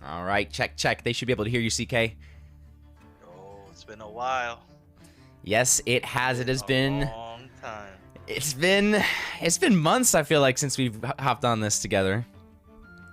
All right, check. They should be able to hear you, CK. Oh, it's been a while. Yes, it has. It has been a long time. It's been months, I feel like, since we've hopped on this together.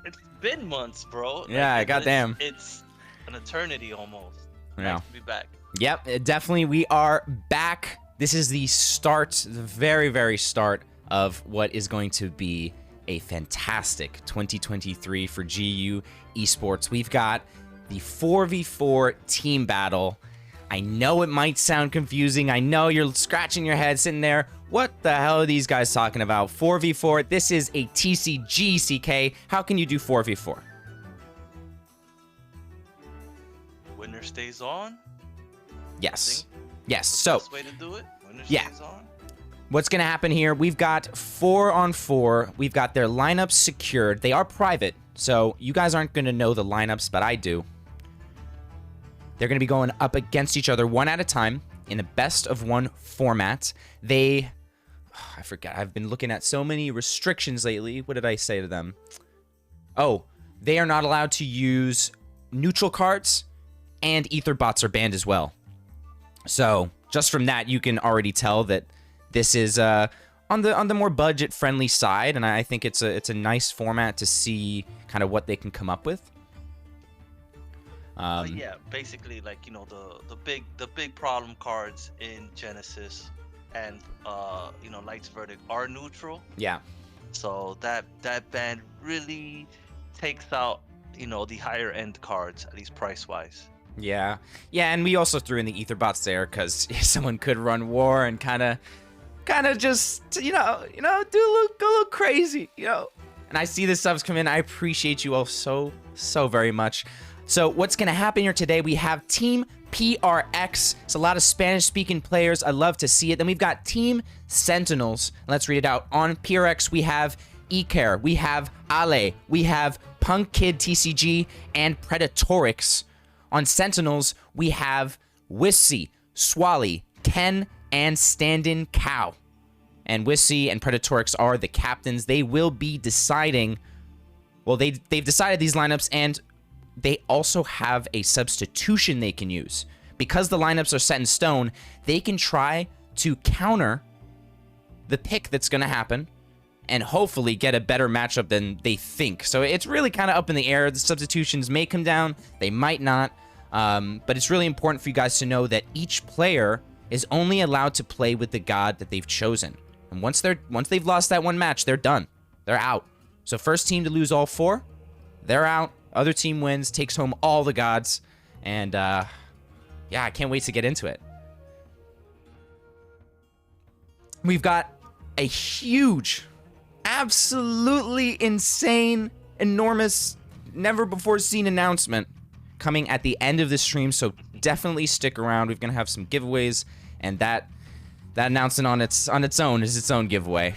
It's been months, bro. Yeah, goddamn. It's an eternity almost. Yeah. Nice to be back. Yep, definitely. We are back. This is the start, the very, very start of what is going to be a fantastic 2023 for GU Esports. We've got the 4v4 team battle. I know it might sound confusing. I know you're scratching your head sitting there. What the hell are these guys talking about? 4v4. This is a TCG, CK. How can you do 4v4? Winner stays on. Yes. Yes. That's So, the best way to do it. Winner yeah. stays on. What's going to happen here? We've got 4-on-4. We've got their lineups secured. They are private, so you guys aren't going to know the lineups, but I do. They're going to be going up against each other one at a time in a best-of-1 format. I forget. I've been looking at so many restrictions lately. What did I say to them? Oh, they are not allowed to use neutral cards, and ether bots are banned as well. So, just from that, you can already tell that this is on the more budget-friendly side, and I think it's a nice format to see kind of what they can come up with. Yeah, basically, like, you know, the big problem cards in Genesis and you know, Light's Verdict are neutral. Yeah. So that ban really takes out, you know, the higher end cards, at least price wise. Yeah, and we also threw in the ether bots there because someone could run war and kind of just you know go a little crazy, you know. And I see the subs come in. I appreciate you all so very much. So what's gonna happen here today? We have Team PRX. It's a lot of Spanish-speaking players. I love to see it. Then we've got Team Sentinels. Let's read it out. On PRX, we have Ikerm, we have Ale, we have PunkidTCG, and Predatorix. On Sentinels, we have Wispsi, Swallie, Ken, and Standinkao. And Wispsi and Predatorix are the captains. They will be deciding. Well, they've decided these lineups, and they also have a substitution they can use. Because the lineups are set in stone, they can try to counter the pick that's going to happen and hopefully get a better matchup than they think. So it's really kind of up in the air. The substitutions may come down, they might not. But it's really important for you guys to know that each player is only allowed to play with the god that they've chosen. And once they've lost that one match, they're done. They're out. So first team to lose all 4, they're out. Other team wins, takes home all the gods. And yeah, I can't wait to get into it. We've got a huge, absolutely insane, enormous, never before seen announcement coming at the end of the stream, so definitely stick around. We're gonna have some giveaways, and that announcement on its own is its own giveaway.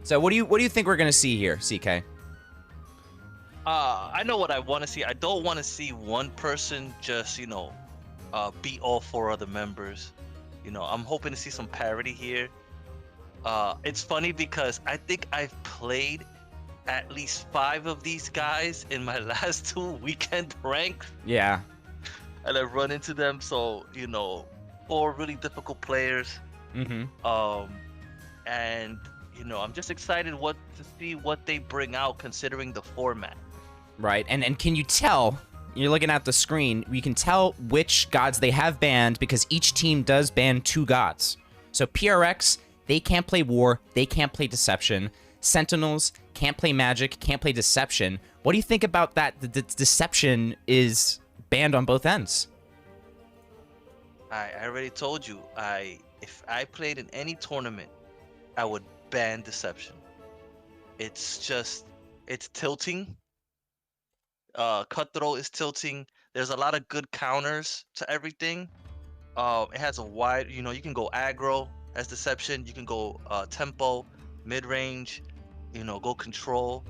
So what do you think we're gonna see here, CK? I know what I want to see. I don't want to see one person just, you know, beat all 4 other members. You know, I'm hoping to see some parity here. It's funny because I think I've played at least 5 of these guys in my last 2 weekend ranks. Yeah. And I've run into them, so, you know, 4 really difficult players. Mm-hmm. And, you know, I'm just excited to see what they bring out considering the format. Right, and can you tell, you're looking at the screen, we can tell which gods they have banned because each team does ban 2 gods. So PRX, they can't play war, they can't play deception. Sentinels can't play magic, can't play deception. What do you think about that? The deception is banned on both ends. I already told you, if I played in any tournament, I would ban deception. It's tilting. Cutthroat is tilting. There's a lot of good counters to everything. It has a wide, you know, you can go aggro as deception, you can go tempo, mid-range, you know, go control.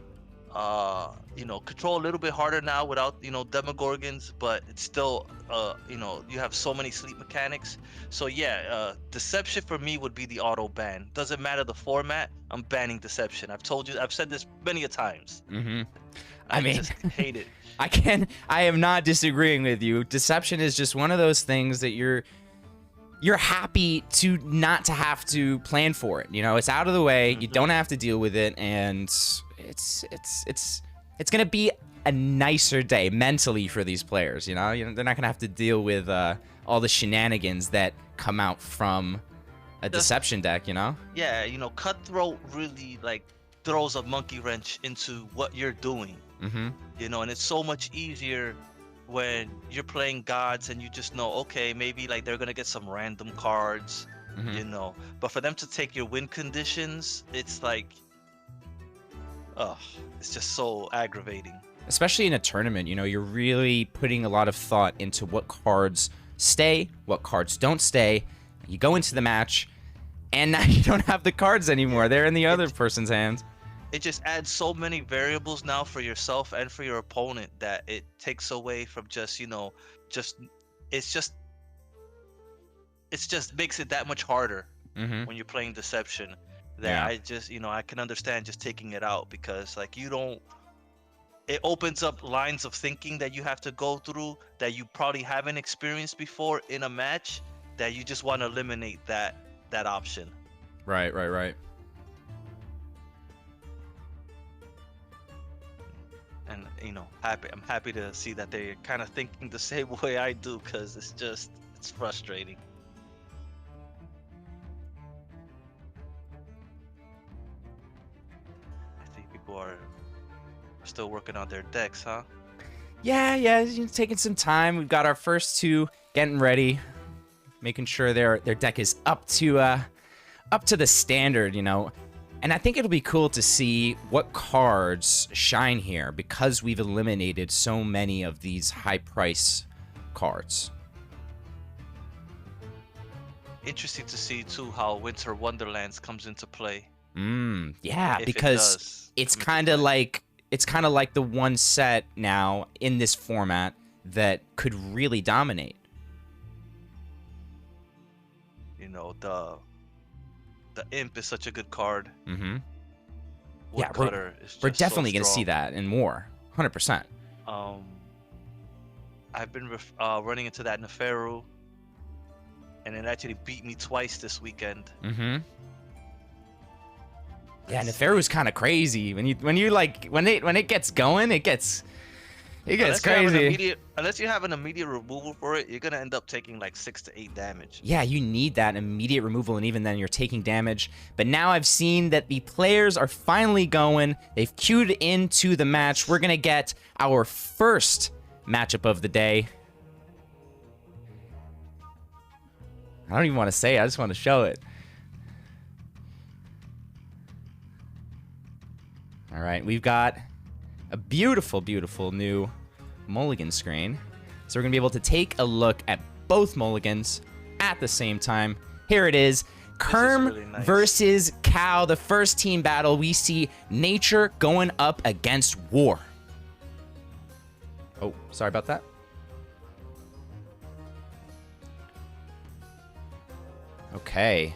you know, control a little bit harder now without, you know, Demogorgons, but it's still, you know, you have so many sleep mechanics. So yeah, Deception for me would be the auto ban. Doesn't matter the format, I'm banning Deception. I've told you, I've said this many a times. I mean, just hate it. I am not disagreeing with you. Deception is just one of those things that you're happy to not to have to plan for it. You know, it's out of the way. You don't have to deal with it, and it's gonna be a nicer day mentally for these players. You know, they're not gonna have to deal with all the shenanigans that come out from a Deception deck. You know? Yeah, you know, Cutthroat really like throws a monkey wrench into what you're doing. You know, and it's so much easier when you're playing Gods and you just know, okay, maybe like they're gonna get some random cards, you know. But for them to take your win conditions, it's like, it's just so aggravating. Especially in a tournament, you know, you're really putting a lot of thought into what cards stay, what cards don't stay. You go into the match, and now you don't have the cards anymore. They're in the other person's hands. It just adds so many variables now for yourself and for your opponent that it takes away from just, you know, it just makes it that much harder when you're playing Deception. That I just, you know, I can understand just taking it out, because like it opens up lines of thinking that you have to go through that you probably haven't experienced before in a match, that you just want to eliminate that option. Right. And you know, I'm happy to see that they're kind of thinking the same way I do, because it's frustrating. I think people are still working on their decks, huh? Yeah, taking some time. We've got our first two getting ready, making sure their deck is up to the standard, you know. And I think it'll be cool to see what cards shine here, because we've eliminated so many of these high price cards. Interesting to see too how Winter Wonderlands comes into play. Yeah, because it's kind of like the one set now in this format that could really dominate. You know, the Imp is such a good card. Yeah, we're definitely going to see that and more. 100%. I've been running into that Neferu, and it actually beat me twice this weekend. Yeah, Neferu is kind of crazy. When it gets going, it gets crazy. Unless you have an immediate removal for it, you're gonna end up taking like 6 to 8 damage. Yeah, you need that immediate removal, and even then you're taking damage. But now I've seen that the players are finally going. They've queued into the match. We're gonna get our first matchup of the day. I don't even want to say it. I just want to show it. All right, we've got a beautiful, beautiful new mulligan screen. So we're going to be able to take a look at both mulligans at the same time. Here it is. Kerm really nice. versus Cow, the first team battle. We see nature going up against war. Oh, sorry about that. Okay.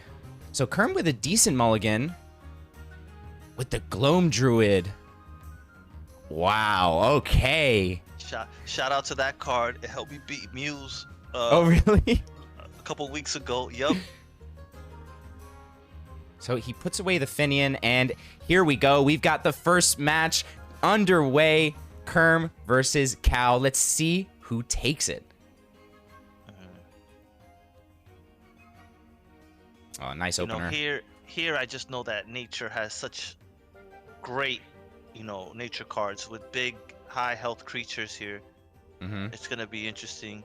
So Kerm with a decent mulligan with the Gloam Druid. Wow, okay. Shout out to that card. It helped me beat Muse. Oh, really? A couple weeks ago. Yep. So he puts away the Finian, and here we go. We've got the first match underway. Kerm versus Cow. Let's see who takes it. Oh, nice opener. You know, here I just know that nature has such great, you know, nature cards with big, high health creatures here. It's gonna be interesting.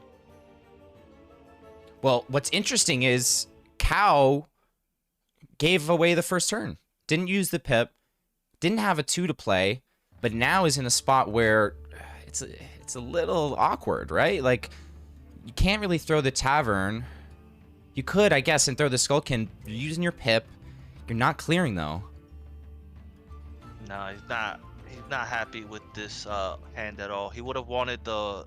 Well, what's interesting is Cow gave away the first turn. Didn't use the pip. Didn't have a 2 to play, but now is in a spot where it's a little awkward, right? Like, you can't really throw the Tavern. You could, I guess, and throw the Skullkin. You're using your pip. You're not clearing, though. No, he's not. he's not happy with this hand at all. He would have wanted the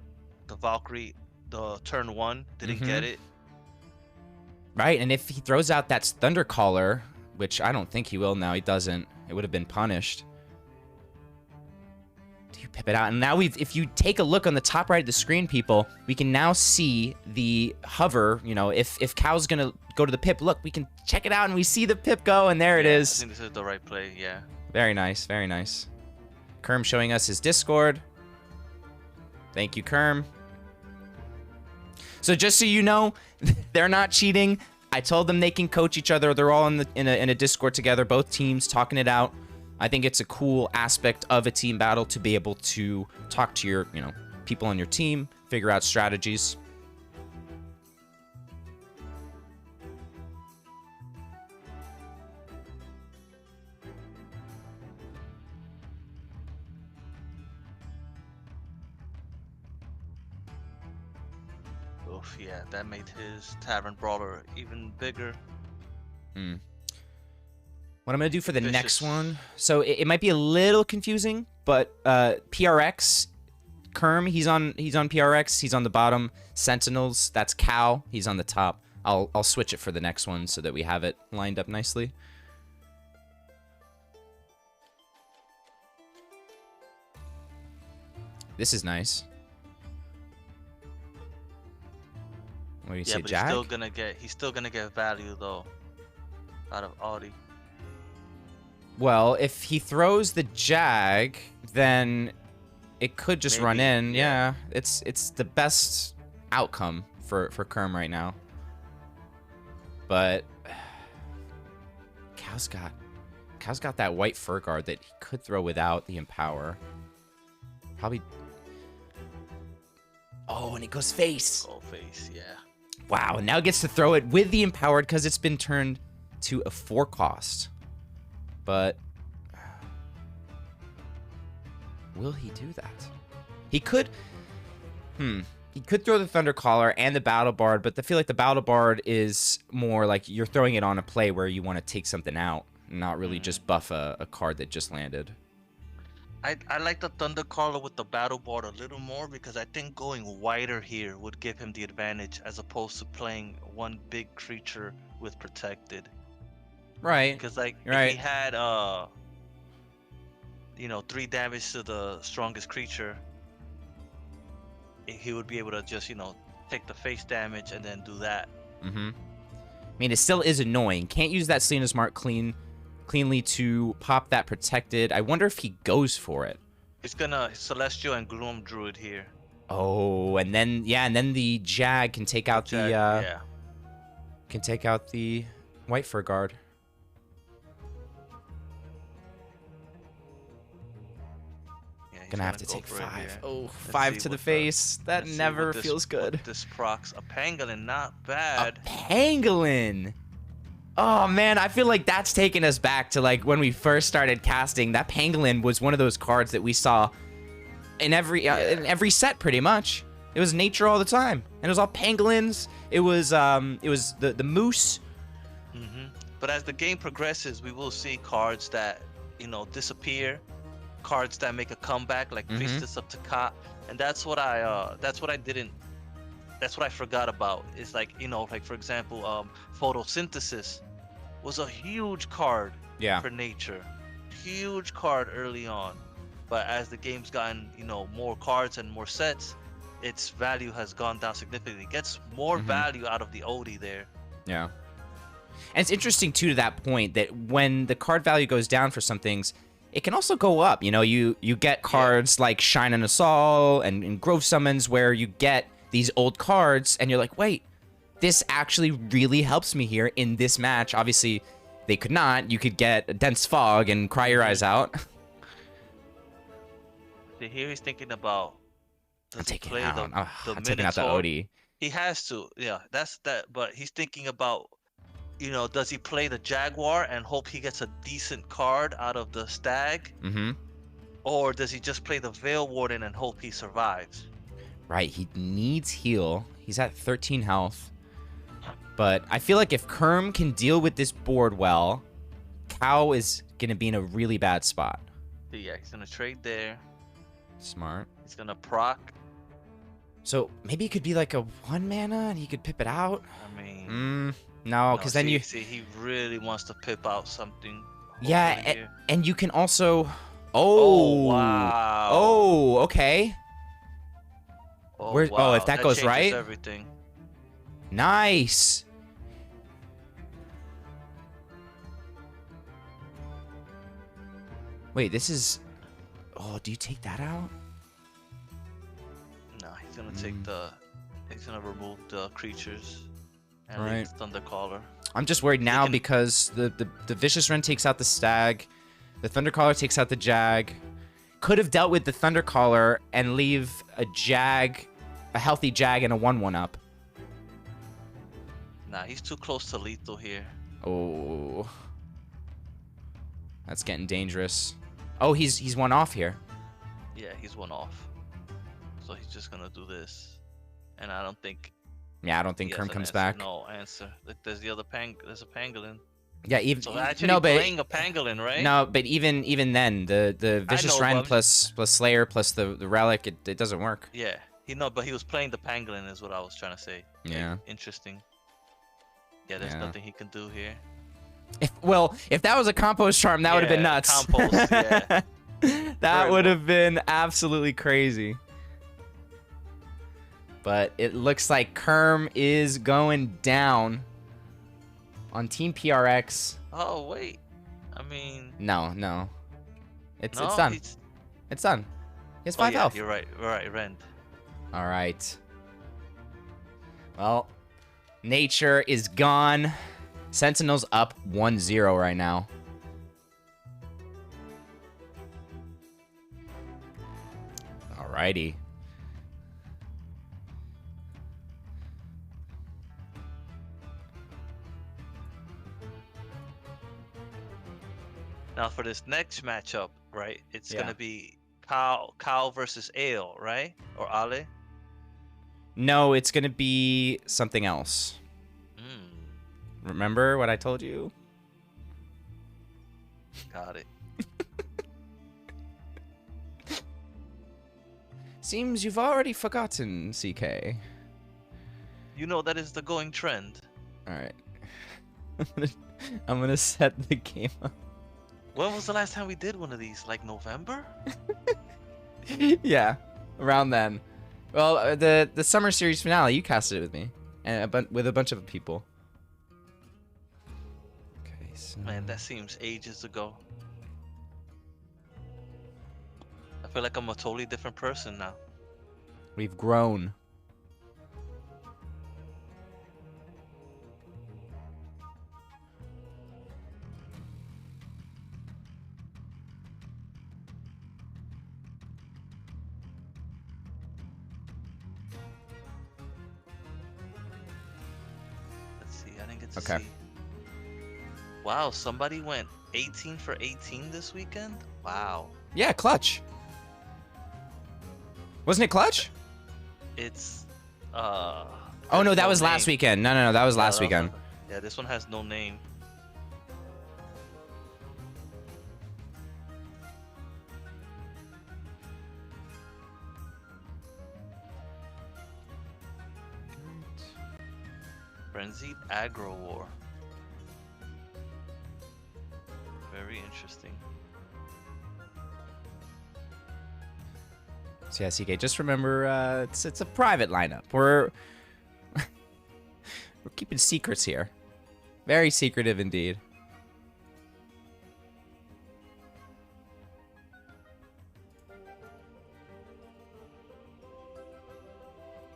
Valkyrie, the turn 1, didn't get it. Right, and if he throws out that Thundercaller, which I don't think he will now, he doesn't. It would have been punished. Do you pip it out? And now if you take a look on the top right of the screen, people, we can now see the hover. You know, if Cow's gonna go to the pip, look, we can check it out and we see the pip go, and there it is. I think this is the right play, yeah. Very nice, very nice. Kerm showing us his Discord. Thank you, Kerm. So just so you know, they're not cheating. I told them they can coach each other. They're all in a Discord together, both teams talking it out. I think it's a cool aspect of a team battle to be able to talk to your, people on your team, figure out strategies. Oof, yeah, that made his Tavern Brawler even bigger. What I'm going to do for the next one, so it might be a little confusing, but PRX, Kerm, he's on PRX, he's on the bottom. Sentinels, that's Cow, he's on the top. I'll switch it for the next one so that we have it lined up nicely. This is nice. What do you say, but Jag? he's still gonna get value though out of Audi. Well, if he throws the Jag, then it could just run in. Yeah, it's the best outcome for Kerm right now. But Cow's got that white fur guard that he could throw without the Empower. Probably. Oh, and it goes face. Go face, yeah. Wow, now gets to throw it with the Empowered because it's been turned to a 4 cost. But will he do that? He could. He could throw the Thundercaller and the Battle Bard, but I feel like the Battle Bard is more like you're throwing it on a play where you want to take something out, not really just buff a card that just landed. I like the Thundercaller with the Battle Bard a little more because I think going wider here would give him the advantage as opposed to playing one big creature with Protected. Right. Because if he had 3 damage to the strongest creature, he would be able to just take the face damage and then do that. I mean, it still is annoying. Can't use that Selena Smart cleanly to pop that Protected. I wonder if he goes for it. He's gonna Celestial and Gloom Druid here. Oh, and then the Jag can take out the White Fur Guard. Gonna have to take 5. Oh, 5 to the face. That never feels good. This procs a Pangolin, not bad. A Pangolin. Oh man, I feel like that's taking us back to like when we first started casting. That Pangolin was one of those cards that we saw in every set pretty much. It was nature all the time, and it was all Pangolins. It was the moose. But as the game progresses, we will see cards that disappear. Cards that make a comeback, like Priestess of Takat, and that's what I forgot about. It's like like for example, Photosynthesis was a huge card for nature, huge card early on, but as the game's gotten more cards and more sets, its value has gone down significantly. It gets more value out of the OD there. Yeah, and it's interesting too to that point that when the card value goes down for some things, it can also go up. You get cards like Shine and Assault and Grove Summons where you get these old cards and you're like, wait, this actually really helps me here in this match. Obviously, they could not. You could get a Dense Fog and cry your eyes out. See, here he's thinking about taking out the OD. He has to, that's that. But he's thinking about, does he play the Jaguar and hope he gets a decent card out of the Stag? Or does he just play the Veil Warden and hope he survives? Right, he needs heal. He's at 13 health. But I feel like if Kerm can deal with this board well, Cow is going to be in a really bad spot. Yeah, Yeah, he's gonna trade there. Smart. He's gonna proc. So maybe it could be like a 1 mana and he could pip it out. I mean, no, because then you. see, he really wants to pip out something. Yeah, and you can also. Oh wow. Oh, okay. Oh, Where's, wow. if that goes changes right. Everything. Nice. Wait, this is. Oh, do you take that out? No, he's gonna take the. He's gonna remove the creatures and Right. leave the Thundercaller. I'm just worried now because the Vicious Wren takes out the Stag, the Thundercaller takes out the Jag. Could have dealt with the Thundercaller and leave a Jag, a healthy Jag, and a 1/1 up. Nah, he's too close to lethal here. Oh, that's getting dangerous. Oh, he's 1 off here. Yeah, he's 1 off. So he's just gonna do this, and I don't think. Yeah, I don't think he has Kerm an comes answer. back. No answer. There's the other There's a Pangolin. Yeah, even So actually no, but playing a Pangolin, right? no, but even then, the Vicious know, Wren but- plus Slayer plus the Relic, it doesn't work. Yeah, but he was playing the Pangolin, is what I was trying to say. Yeah. Like, interesting. Yeah, there's Yeah. nothing he can do here. If that was a Compost Charm, that would have been Yeah, nuts. Compost, yeah. That Very would well. have been absolutely crazy. But it looks like Kerm is going down on Team PRX. Oh wait, I mean. No. It's No, done. he's- It's done. He has Oh 5 yeah, health. you're right. Rend. All right. Well, nature is gone. Sentinels up 1-0 right now. Alrighty. Now for this next matchup, right? It's Yeah. gonna be Cow versus Ale, right? Or Ale? No, it's gonna be something else. Hmm. Remember what I told you? Got it. Seems you've already forgotten, CK. You know that is the going trend. All right. I'm gonna set the game up. When was the last time we did one of these? Like November? Yeah, around then. Well, the summer series finale, you casted it with me, and with a bunch of people. Okay, so Man, that seems ages ago. I feel like I'm a totally different person now. we've grown. Let's see, I didn't get to Okay. see. Wow, somebody went 18 for 18 this weekend? Wow. Yeah, clutch. Wasn't it clutch? It's Oh there's no, that was last name. weekend. No, that was last that weekend. Yeah, this one has no name. Frenzied Aggro War. Very interesting. So yeah, CK, just remember, it's a private lineup. We're keeping secrets here. Very secretive indeed.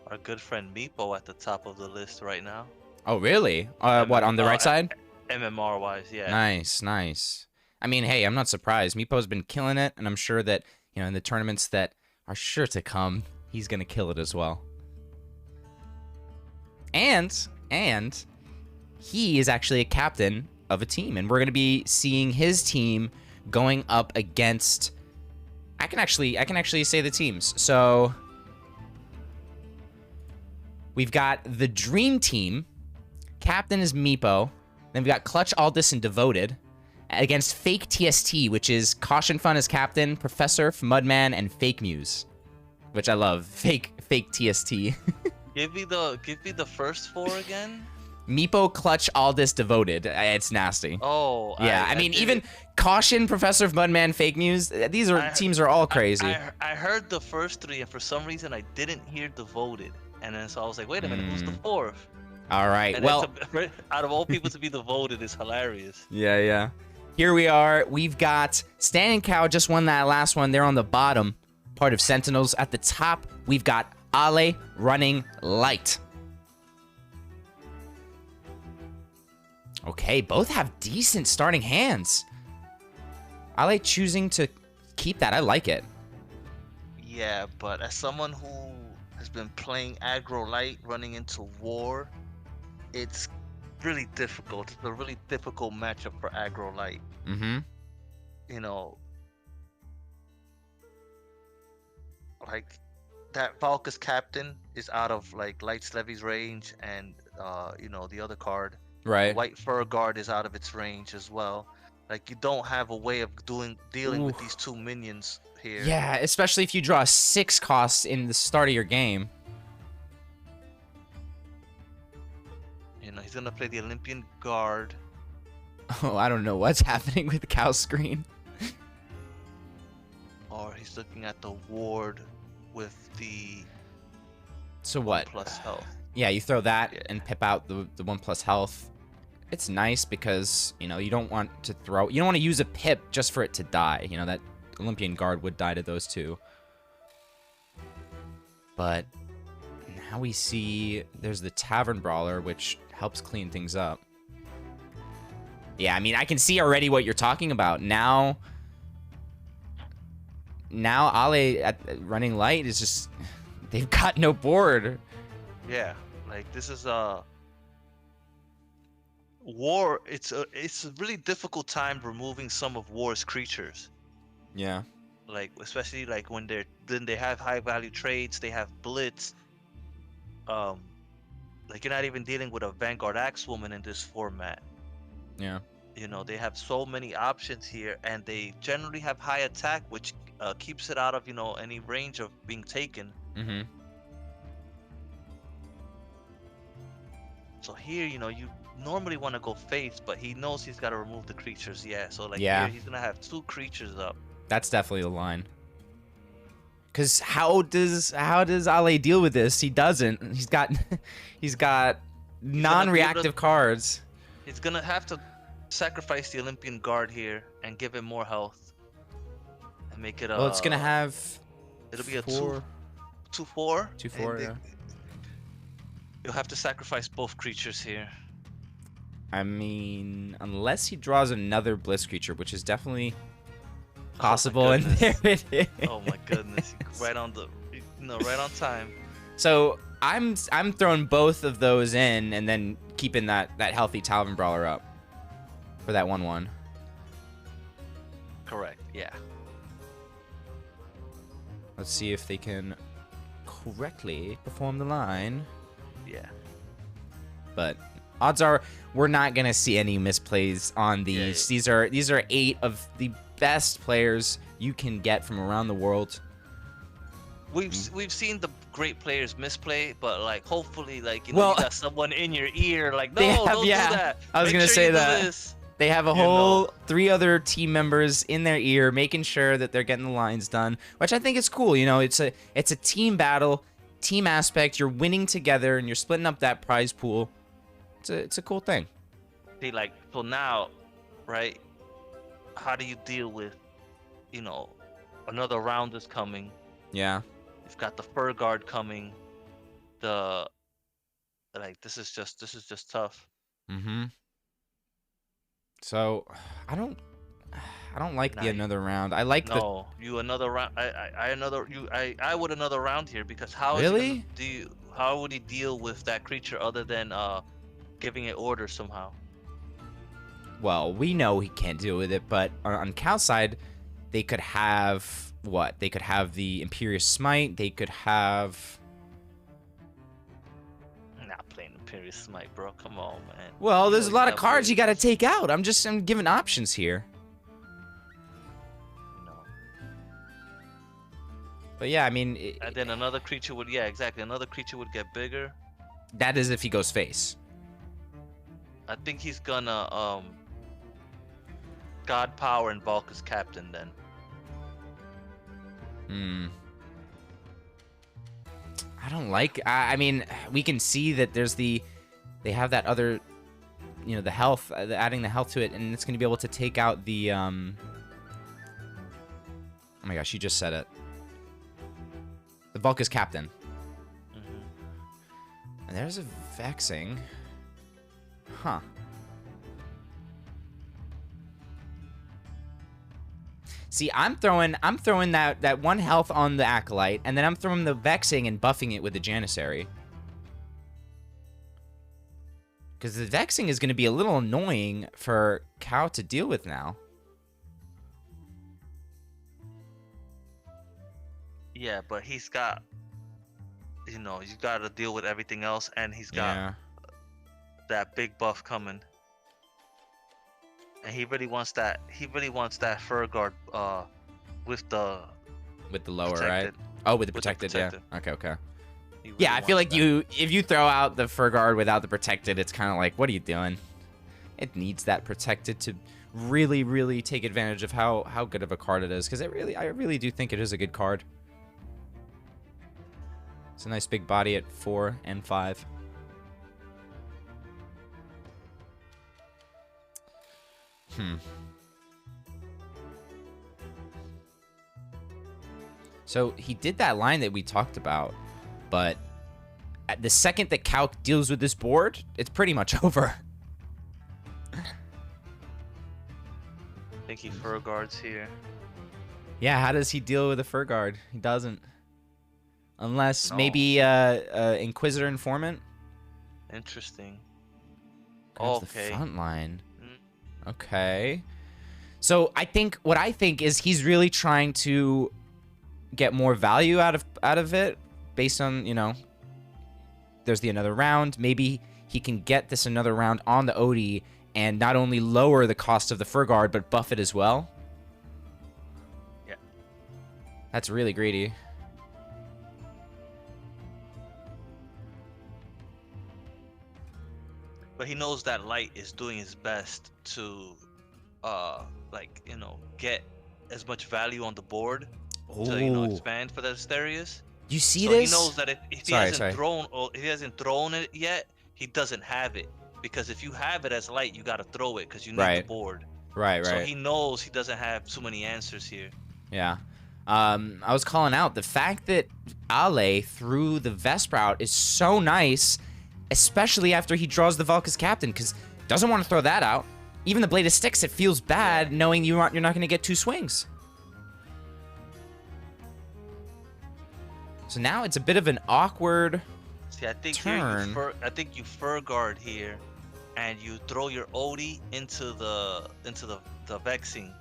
Our good friend Meepo at the top of the list right now. Oh really? What, on the right side? MMR wise, yeah. Nice, nice. I mean, hey, I'm not surprised. Meepo's been killing it, and I'm sure that, you know, in the tournaments that are sure to come, he's gonna kill it as well. And he is actually a captain of a team, and we're gonna be seeing his team going up against. I can actually say the teams. So we've got the Dream Team. Captain is Meepo. Then we've got Clutch, Aldous, and Devoted. against Fake TST, which is Caution Fun as captain, Professor, Mudman, and Fake Muse, which I love. Fake TST. Give me the first 4 again. Meepo, Clutch, Aldous, Devoted. It's nasty. Oh, yeah. I mean, even Caution, Professor, Mudman, Fake Muse. These teams are all crazy. I heard the first 3, and for some reason I didn't hear Devoted, and then so I was like, wait a minute, who's the 4th? All right. And well, out of all people to be Devoted is hilarious. Yeah. Here we are. We've got Standinkao just won that last one. They're on the bottom part of Sentinels. At the top, we've got Ale running light. Okay, both have decent starting hands. Ale choosing to keep that. I like it. Yeah, but as someone who has been playing aggro light running into war, it's really difficult. It's a really difficult matchup for aggro light. Mm-hmm. You know, like that Valka's captain is out of like Light's Levy's range, and you know, the other card, Right. White Fur Guard, is out of its range as well. Like, you don't have a way of dealing with these 2 minions here. Yeah, especially if you draw 6 costs in the start of your game. You know, he's gonna play the Olympian Guard. Oh, I don't know what's happening with the cow screen. Or he's looking at the ward with the So what? plus health. Yeah, you throw that and pip out the 1+ health. It's nice because, you know, you don't want to use a pip just for it to die. You know, that Olympian Guard would die to those 2. But now we see there's the Tavern Brawler, which helps clean things up. Yeah, I mean, I can see already what you're talking about. Now Ale at running light is just, they've got no board. Yeah, like this is war. It's a really difficult time removing some of war's creatures. Yeah. Like, especially like when they have high value trades, they have blitz. Like, you're not even dealing with a Vanguard Axewoman in this format. Yeah. You know, they have so many options here, and they generally have high attack, which keeps it out of, you know, any range of being taken. Mm-hmm. So here, you know, you normally want to go face, but he knows he's got to remove the creatures. Yeah, so like Yeah. here he's gonna have 2 creatures up. That's definitely the line. Cause how does Ale deal with this? He doesn't. He's got non-reactive cards. He's gonna have to sacrifice the Olympian Guard here and give him more health, and make it Well, it's gonna have. It'll be a 4. 2/4. 2/4. Yeah. You'll have to sacrifice both creatures here. I mean, unless he draws another Blitz creature, which is definitely possible, and there it is. Oh my goodness! Right on right on time. So I'm throwing both of those in, and then keeping that healthy Tavern Brawler up for that 1/1. Correct. Yeah. Let's see if they can correctly perform the line. Yeah. But odds are we're not gonna see any misplays on these. Yeah. These are 8 of the best players you can get from around the world. We've seen the great players misplay, but like hopefully, like, you know, you got someone in your ear like, no, don't do that. I was gonna say that. They have a whole 3 other team members in their ear making sure that they're getting the lines done, which I think is cool. You know, it's a team battle, team aspect. You're winning together and you're splitting up that prize pool. It's a cool thing. See, like, so now, right? How do you deal with, you know, another round is coming? Yeah. You've got the Fur Guard coming. This is just tough. Mm-hmm. So I don't like the another round. I like another round. I would another round here, because how would he deal with that creature other than giving it order somehow? Well, we know he can't deal with it, but on Cal's side, they could have what? They could have the Imperious Smite. They could have. I'm not playing Imperial Smite, bro. Come on, man. Well, You there's know a lot you of got cards you ways, got to take out. I'm giving options here. you know. But yeah, I mean, And then another creature would, yeah, exactly. Another creature would get bigger. that is if he goes face. I think he's gonna God Power and Valka's Captain then. I don't like. I mean, we can see that they have that other, you know, the health, adding the health to it, and it's going to be able to take out the. Oh my gosh, you just said it. The Valka's Captain. And there's a Vexing. Huh. See, I'm throwing that one health on the Acolyte, and then I'm throwing the Vexing and buffing it with the Janissary. Because the Vexing is going to be a little annoying for Cow to deal with now. Yeah, but he's got, you know, you got to deal with everything else, and he's got that big buff coming. And he really wants that. He really wants that Fur Guard with the lower, protected. right? Oh, with the With the protected, protected. yeah. Okay. He really Yeah, I feel wants like that. if you throw out the Fur Guard without the protected, it's kind of like, what are you doing? It needs that protected to really, really take advantage of how good of a card it is. Because I really do think it is a good card. It's a nice big body at 4 and 5. So he did that line that we talked about, but at the second that Calc deals with this board, it's pretty much over. I think he Fur Guards here. Yeah, how does he deal with a Fur Guard? He doesn't. Unless No. maybe Inquisitor Informant. Interesting. Grabs Okay. the front line. Mm. Okay. So what I think is he's really trying to get more value out of it based on, you know, there's the another round. Maybe he can get this another round on the Odie and not only lower the cost of the Fur Guard, but buff it as well. Yeah. That's really greedy. But he knows that Light is doing his best to, like, you know, get as much value on the board to, you know, expand for the Asterius. You see So this? he knows that if he hasn't thrown it yet, he doesn't have it. Because if you have it as Light, you gotta throw it because you need the board. Right. So he knows he doesn't have too many answers here. Yeah. I was calling out the fact that Ale threw the Vesp route is so nice, especially after he draws the Valka's Captain, because doesn't want to throw that out. Even the Blade of Sticks, it feels bad knowing you're not going to get 2 swings. So now it's a bit of an awkward See, I think turn. I think you Fur Guard here, and you throw your Odie into the Vexing,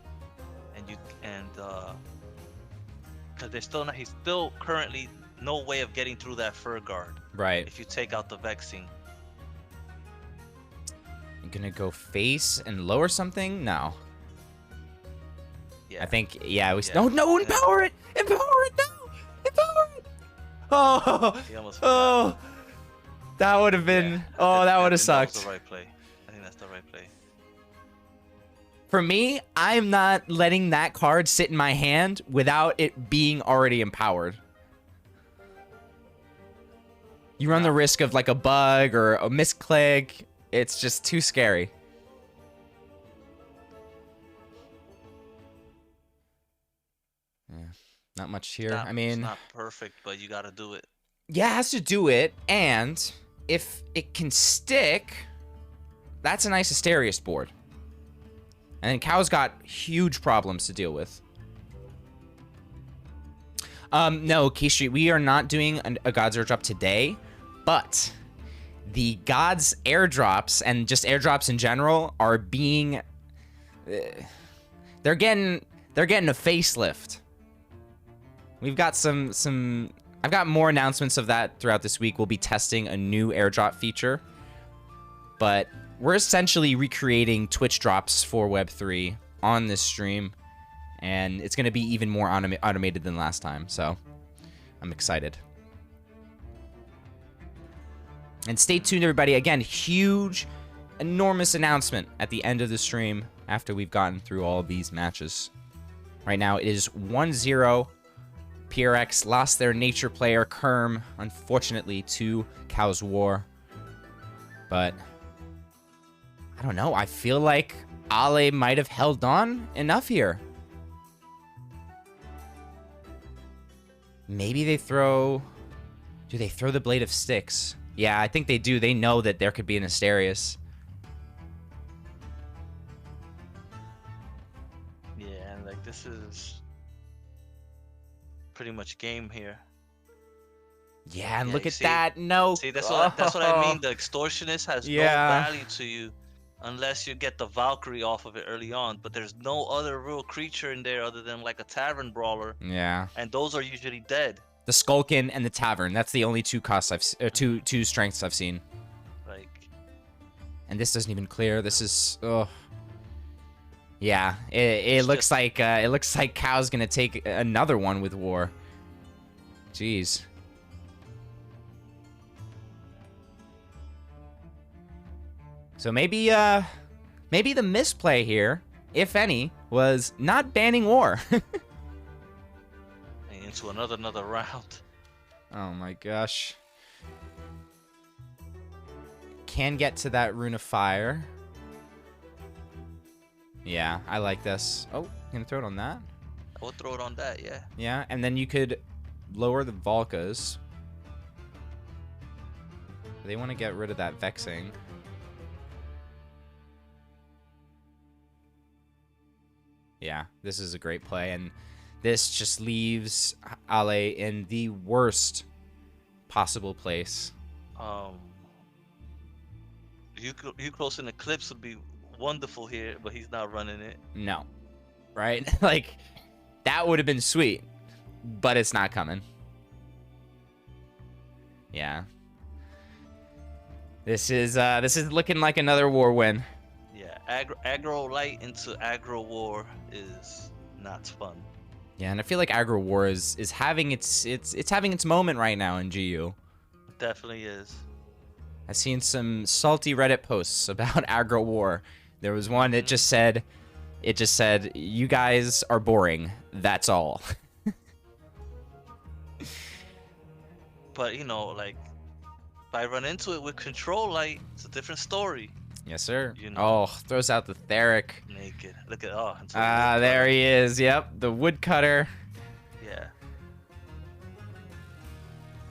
because he's still currently no way of getting through that Fur Guard. Right. If you take out the Vexing. I'm going to go face and lower something? No. Yeah. I think, yeah. No, Empower it! Empower it! No! Empower it! Oh! He almost Oh! That would have been... Yeah, Oh, that would have That was sucked. the right play. I think that's the right play. For me, I'm not letting that card sit in my hand without it being already empowered. You run the risk of like a bug or a misclick. It's just too scary. Yeah, not much here. I mean, it's not perfect, but you gotta do it. yeah, it has to do it. And if it can stick, that's a nice Asterius board. And then Cow's got huge problems to deal with. No, K Street, we are not doing a Gods airdrop today, but the Gods airdrops and just airdrops in general are being, they're getting a facelift. We've got I've got more announcements of that throughout this week. We'll be testing a new airdrop feature but we're essentially recreating Twitch drops for Web3 on this stream, and it's going to be even more automated than last time, so I'm excited. And stay tuned, everybody. Again, huge, enormous announcement at the end of the stream after we've gotten through all of these matches. Right now, it is 1-0. PRX lost their nature player, Ikerm, unfortunately, to Cow's War. But I don't know. I feel like Ale might have held on enough here. Maybe they throw... Do they throw the Blade of Sticks? Yeah, I think they do. They know that there could be an Asterius. Yeah, and like this is pretty much game here. Yeah, and Yeah, look you at see- that. No. See, that's what I mean. The extortionist has no value to you unless you get the Valkyrie off of it early on. But there's no other real creature in there other than like a tavern brawler, Yeah. and those are usually dead. The Skulkin and the Tavern. That's the only two costs two strengths I've seen. Like, And this doesn't even clear. This is yeah. It looks like Cow's gonna take another one with War. Jeez. So maybe the misplay here, if any, was not banning War. into another round. Oh my gosh. Can get to that Rune of Fire. Yeah, I like this. Oh, gonna throw it on that? I would throw it on that, yeah. Yeah, and then you could lower the Volkas. They want to get rid of that Vexing. Yeah, this is a great play, and this just leaves Ale in the worst possible place. You close in Eclipse would be wonderful here, but he's not running it. No. Right? Like, that would have been sweet, but it's not coming. Yeah. This is looking like another War win. Yeah, aggro light into aggro war is not fun. Yeah, and I feel like aggro war is having its having its moment right now in GU. It definitely is. I've seen some salty Reddit posts about aggro war. There was one that just said, "You guys are boring. That's all." But you know, like, if I run into it with control light, it's a different story. Yes, sir. You know. Oh, throws out the Theric. Naked. Look at There he is. Yep, the woodcutter. Yeah.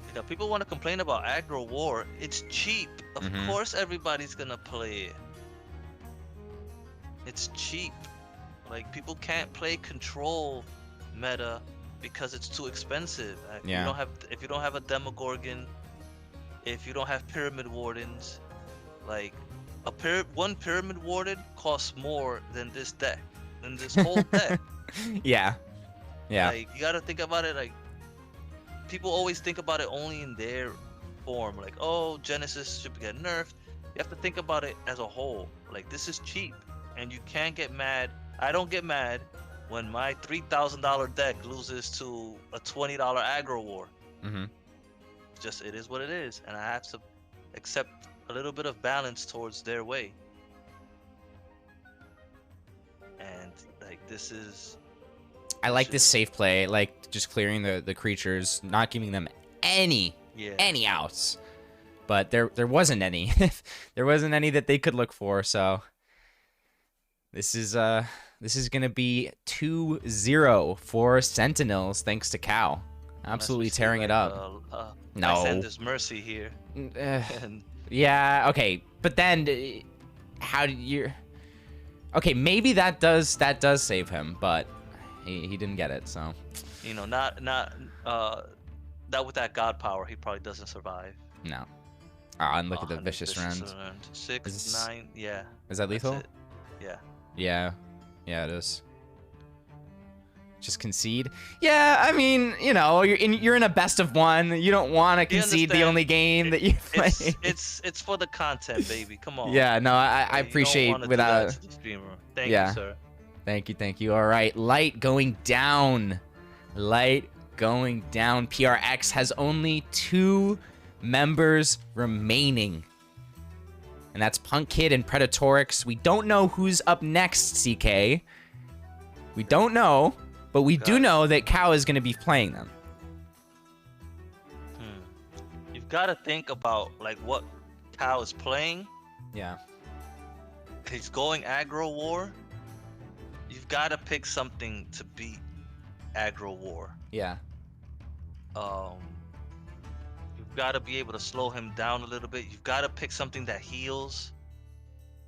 You know, people want to complain about aggro war. It's cheap. Of course, everybody's gonna play it. It's cheap. Like, people can't play control meta because it's too expensive. Yeah. If you don't have a Demogorgon, if you don't have Pyramid Wardens, like, one Pyramid Warden costs more than this deck, than this whole deck. Yeah. Yeah. Like, you gotta think about it. Like, people always think about it only in their form. Like, oh, Genesis should get nerfed. You have to think about it as a whole. Like, this is cheap, and you can't get mad. I don't get mad when my $3,000 deck loses to a $20 aggro war. Just, it is what it is, and I have to accept a little bit of balance towards their way. And like, this is, I like this safe play, like just clearing the creatures, not giving them any outs. But there wasn't any. There wasn't any that they could look for, so this is gonna be 2-0 for Sentinels, thanks to Cow. Absolutely tearing it up. No. I send this Mercy here. And yeah, okay, but then how do you? Okay, maybe that does save him, but he didn't get it, so. You know, not with that God power, he probably doesn't survive. No. And look at the vicious round. 6, 9, yeah. Is that lethal? Yeah. Yeah. Yeah, it is. Just concede. Yeah, I mean, you know, you're in a best of one. You don't want to concede the only game that you play. It's for the content, baby. Come on. Yeah, no, I You appreciate don't without. do that to the streamer. Thank Yeah. you, sir. Thank you. All right, light going down. Light going down. PRX has only 2 members remaining. And that's Punkid and Predatorix. We don't know who's up next, CK. We don't know, but we do know that Cow is going to be playing them. You've got to think about like what Cow is playing. Yeah. He's going aggro war. You've got to pick something to beat aggro war. Yeah. You've got to be able to slow him down a little bit. You've got to pick something that heals.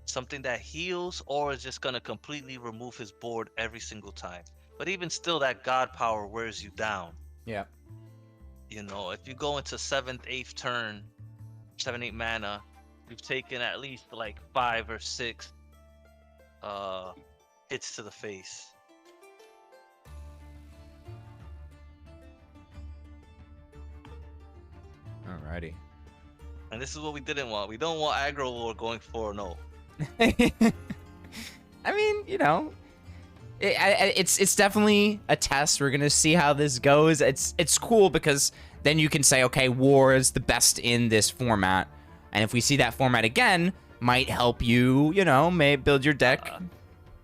Something that heals or is just going to completely remove his board every single time. But even still, that God power wears you down. Yeah. You know, if you go into 7th, 8th turn, 7, 8 mana, you've taken at least like 5 or 6 hits to the face. Alrighty. And this is what we didn't want. We don't want aggro war going 4-0. I mean, you know, it's definitely a test. We're gonna see how this goes. It's cool because then you can say, okay, war is the best in this format, and if we see that format again, might help you, you know, may build your deck.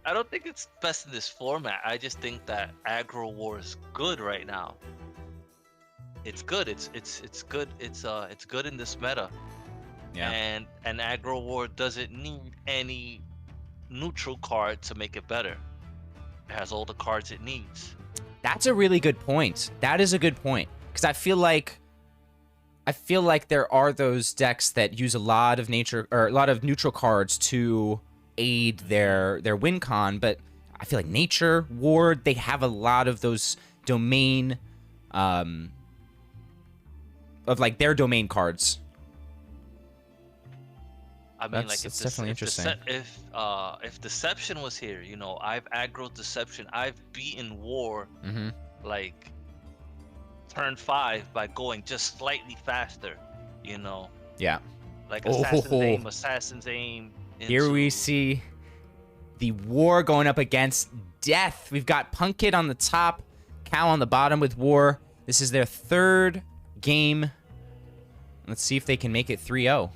I don't think it's best in this format. I just think that aggro war is good right now. It's good. It's good. It's good in this meta. Yeah. And aggro war doesn't need any neutral card to make it better. It has all the cards it needs. That's a really good point. That is a good point, because I feel like there are those decks that use a lot of neutral cards to aid their win con, but I feel like nature, ward, they have a lot of those domain of like their domain cards. I mean, That's like if definitely interesting. If Deception was here, you know, I've aggroed Deception. I've beaten War like turn 5 by going just slightly faster, you know. Yeah. Like Assassin's Aim. Here we see the War going up against Death. We've got Punkid on the top, Cow on the bottom with War. This is their 3rd game. Let's see if they can make it 3-0.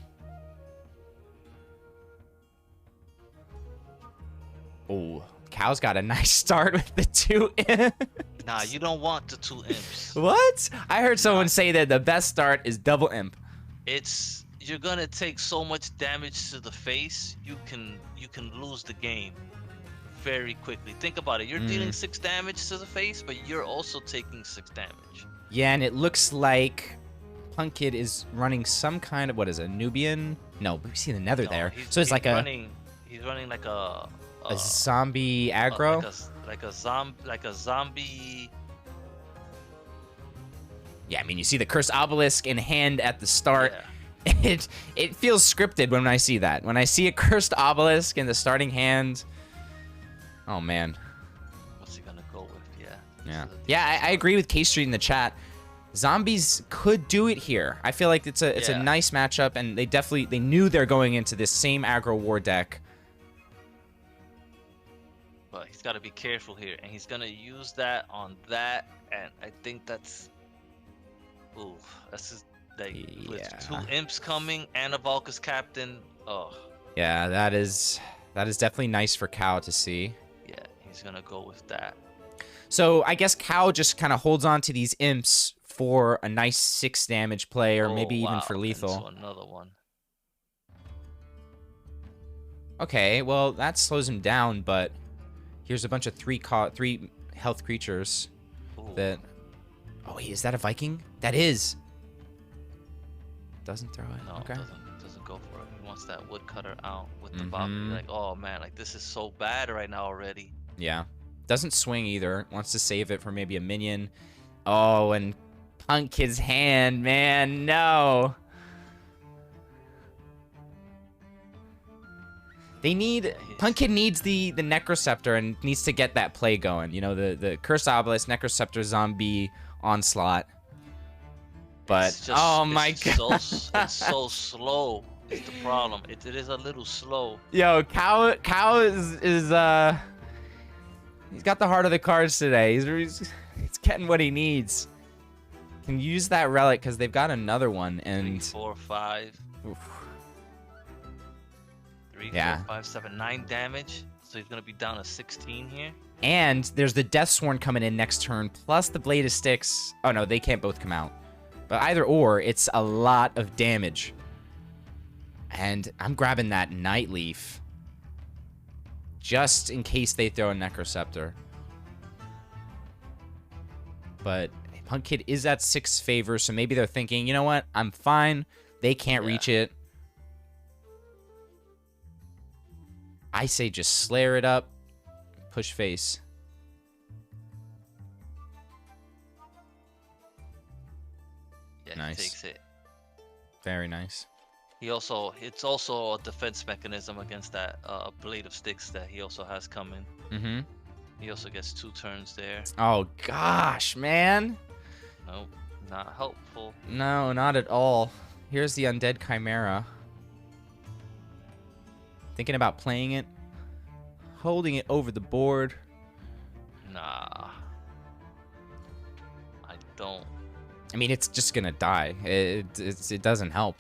Oh, Cow's got a nice start with the 2 imps. Nah, you don't want the 2 imps. What? I heard someone say that the best start is double imp. You're gonna take so much damage to the face, you can lose the game very quickly. Think about it. You're dealing 6 damage to the face, but you're also taking 6 damage. Yeah, and it looks like Punkid is running some kind of, what is it, Nubian? No, we see the Nether there. So it's like he's running like a zombie aggro, like a zombie. Yeah, I mean, you see the cursed obelisk in hand at the start. Yeah. It feels scripted when I see that. When I see a cursed obelisk in the starting hand, oh man. What's he gonna go with? Yeah. I agree with K Street in the chat. Zombies could do it here. I feel like it's a nice matchup, and they knew they're going into this same aggro war deck. But he's got to be careful here, and he's gonna use that on that, and I think that's, ooh, that's just like with 2 imps coming and a Valka's captain. Oh. Yeah, that is definitely nice for Cow to see. Yeah, he's gonna go with that. So I guess Cow just kind of holds on to these imps for a nice 6 damage play, or maybe even for lethal. Another one. Okay, well that slows him down, but here's a bunch of 3 health creatures. Ooh. That. Oh wait, is that a Viking? That is. Doesn't throw it. No, okay. doesn't go for it. He wants that woodcutter out with the Valkyrie. Like, oh man, like this is so bad right now already. Yeah. Doesn't swing either. Wants to save it for maybe a minion. Oh, and Punkid's hand, man, no. They need Pumpkin needs the Necroceptor and needs to get that play going. You know, the Curse Obelisk, Necroceptor, Zombie, Onslaught. But oh my god, it's so slow. Is the problem? It is a little slow. Yo, Cow is he's got the heart of the cards today. He's getting what he needs. Can use that relic because they've got another one and 3, 4, 5. Oof. 3, Yeah. 4, 5, 7, 9 damage. So he's gonna be down to 16 here. And there's the Deathsworn coming in next turn, plus the Blade of Sticks. Oh no, they can't both come out. But either or, it's a lot of damage. And I'm grabbing that Nightleaf. Just in case they throw a Necroceptor. But Punkid is at 6 favor, so maybe they're thinking, you know what? I'm fine. They can't reach it. I say just Slayer it up. Push face. Yeah, Nice. he takes it. Very nice. It's also a defense mechanism against that Blade of Sticks that he also has coming. Mm-hmm. He also gets 2 turns there. Oh, gosh, man. Nope, not helpful. No, not at all. Here's the Undead Chimera. Thinking about playing it. Holding it over the board. Nah. I don't. I mean, it's just gonna die. It doesn't help.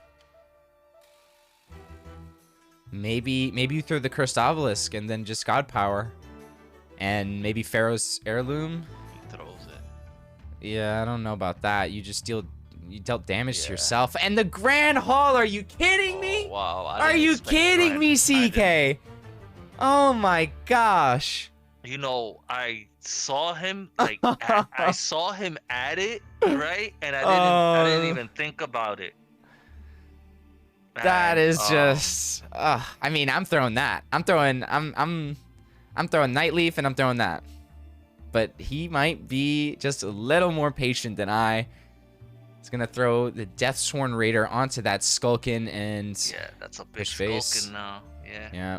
Maybe you throw the Cursed Obelisk and then just God Power. And maybe Pharaoh's Heirloom. He throws it. Yeah, I don't know about that. You dealt damage to yourself. And the Grand Hall, are you kidding me? Wow. Are you kidding me, CK? Oh my gosh. You know, I saw him I saw him at it, right? And I didn't even think about it. That is just I mean, I'm throwing that. I'm throwing Nightleaf and I'm throwing that. But he might be just a little more patient than I. He's gonna throw the Deathsworn Raider onto that Skulkin and yeah, that's a big face. Skulkin now. Yeah. Yeah.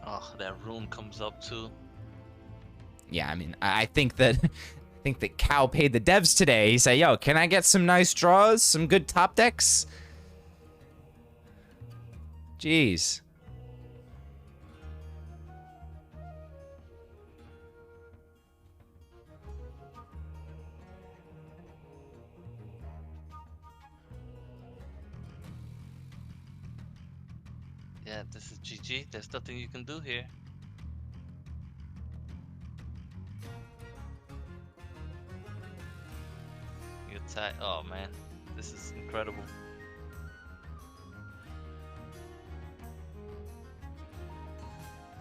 Oh, that rune comes up too. Yeah, I mean, I think that Cow paid the devs today. He said, "Yo, can I get some nice draws, some good top decks?" Jeez. Yeah, this is GG. There's nothing you can do here. You attack. Oh man, this is incredible.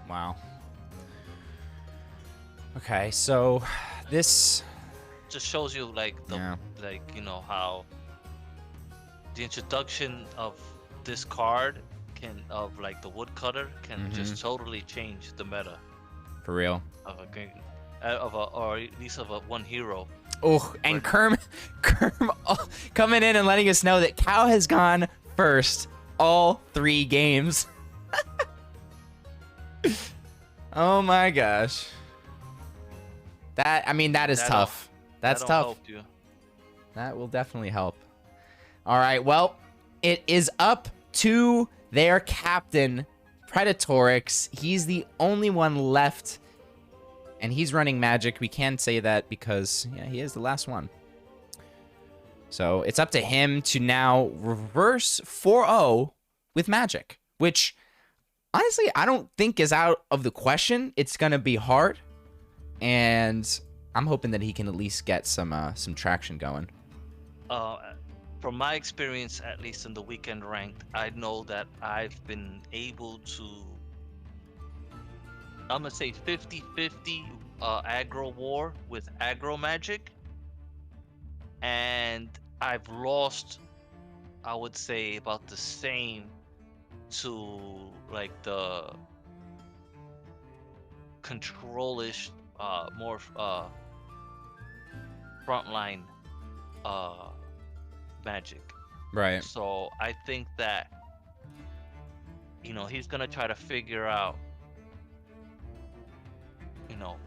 Wow. Okay, so this just shows you like you know how the introduction of this card of like the Woodcutter can just totally change the meta for real of a game or at least of one hero. Oh, and Kerm coming in and letting us know that Cow has gone first all 3 games. Oh my gosh. That is tough. That's tough. Help you. That will definitely help. All right, well, it is up to their captain, Predatorix. He's the only one left, and he's running Magic. We can say that because he is the last one. So it's up to him to now reverse 4-0 with Magic, which honestly I don't think is out of the question. It's gonna be hard, and I'm hoping that he can at least get some traction going. From my experience, at least in the weekend ranked, I know that I've been able to, I'm gonna say 50-50 aggro war with aggro Magic, and I've lost, I would say, about the same to like the control-ish, more frontline Magic. Right. So I think that, he's gonna try to figure out,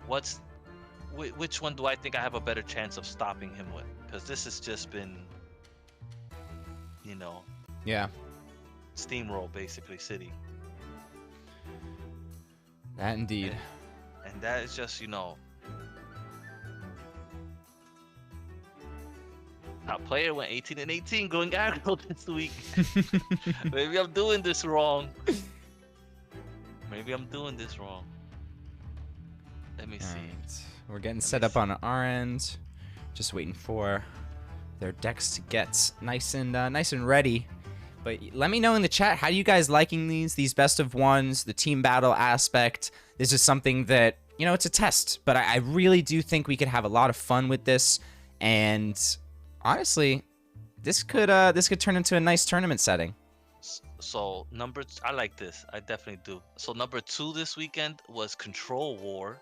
what's which one do I think I have a better chance of stopping him with? Because this has just been, you know, Yeah. steamroll basically city. That indeed. And that is just, top player went 18 and 18 going aggro this week. Maybe I'm doing this wrong. Maybe I'm doing this wrong. Let me see. Right. We're getting set up on our end. Just waiting for their decks to get nice and ready. But let me know in the chat, how you guys liking these best of ones, the team battle aspect. This is something that, it's a test, but I really do think we could have a lot of fun with this. And honestly, this could turn into a nice tournament setting. So I like this. I definitely do. So number 2 this weekend was Control War,